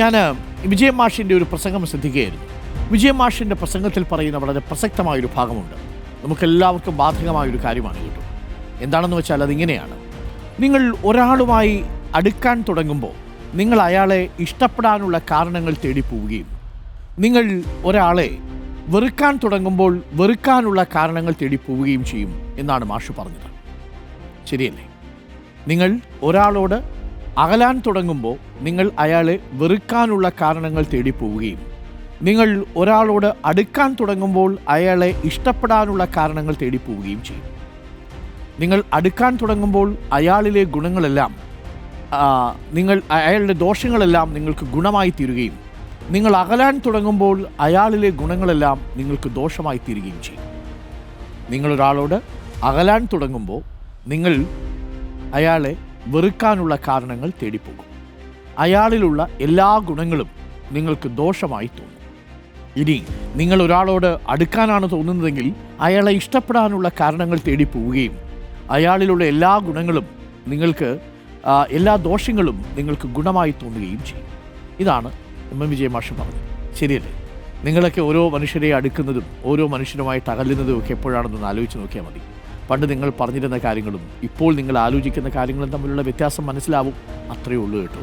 ഞാൻ വിജയൻ മാഷിൻ്റെ ഒരു പ്രസംഗം ശ്രദ്ധിക്കുകയായിരുന്നു. വിജയൻ മാഷിൻ്റെ പ്രസംഗത്തിൽ പറയുന്ന വളരെ പ്രസക്തമായൊരു ഭാഗമുണ്ട്. നമുക്കെല്ലാവർക്കും ബാധകമായൊരു കാര്യമാണ് കേട്ടോ. എന്താണെന്ന് വെച്ചാൽ അതിങ്ങനെയാണ്: നിങ്ങൾ ഒരാളുമായി അടുക്കാൻ തുടങ്ങുമ്പോൾ നിങ്ങൾ അയാളെ ഇഷ്ടപ്പെടാനുള്ള കാരണങ്ങൾ തേടി പോവുകയും നിങ്ങൾ ഒരാളെ വെറുക്കാൻ തുടങ്ങുമ്പോൾ വെറുക്കാനുള്ള കാരണങ്ങൾ തേടി പോവുകയും ചെയ്യും എന്നാണ് മാഷ് പറഞ്ഞത്. ശരിയല്ലേ? നിങ്ങൾ ഒരാളോട് അകലാൻ തുടങ്ങുമ്പോൾ നിങ്ങൾ അയാളെ വെറുക്കാനുള്ള കാരണങ്ങൾ തേടി പോവുകയും നിങ്ങൾ ഒരാളോട് അടുക്കാൻ തുടങ്ങുമ്പോൾ അയാളെ ഇഷ്ടപ്പെടാനുള്ള കാരണങ്ങൾ തേടി പോവുകയും ചെയ്യും. നിങ്ങൾ അടുക്കാൻ തുടങ്ങുമ്പോൾ അയാളിലെ ഗുണങ്ങളെല്ലാം അയാളുടെ ദോഷങ്ങളെല്ലാം നിങ്ങൾക്ക് ഗുണമായി തീരുകയും നിങ്ങൾ അകലാൻ തുടങ്ങുമ്പോൾ അയാളിലെ ഗുണങ്ങളെല്ലാം നിങ്ങൾക്ക് ദോഷമായി തീരുകയും ചെയ്യും. നിങ്ങളൊരാളോട് അകലാൻ തുടങ്ങുമ്പോൾ നിങ്ങൾ അയാളെ വെറുക്കാനുള്ള കാരണങ്ങൾ തേടിപ്പോകും. അയാളിലുള്ള എല്ലാ ഗുണങ്ങളും നിങ്ങൾക്ക് ദോഷമായി തോന്നും. ഇനി നിങ്ങൾ ഒരാളോട് അടുക്കാനാണ് തോന്നുന്നതെങ്കിൽ അയാളെ ഇഷ്ടപ്പെടാനുള്ള കാരണങ്ങൾ തേടി പോവുകയും അയാളിലുള്ള എല്ലാ ഗുണങ്ങളും എല്ലാ ദോഷങ്ങളും നിങ്ങൾക്ക് ഗുണമായി തോന്നുകയും ചെയ്യും. ഇതാണ് എം വിജയൻ മാഷ് പറഞ്ഞത്. ശരിയല്ലേ? നിങ്ങളൊക്കെ ഓരോ മനുഷ്യരെ അടുക്കുന്നതും ഓരോ മനുഷ്യരുമായിട്ട് അകലുന്നതും ഒക്കെ എപ്പോഴാണെന്നൊന്ന് ആലോചിച്ച് നോക്കിയാൽ മതി. പണ്ട് നിങ്ങൾ പറഞ്ഞിരുന്ന കാര്യങ്ങളും ഇപ്പോൾ നിങ്ങൾ ആലോചിക്കുന്ന കാര്യങ്ങളും തമ്മിലുള്ള വ്യത്യാസം മനസ്സിലാവും. അത്രയേ ഉള്ളൂ കേട്ടോ.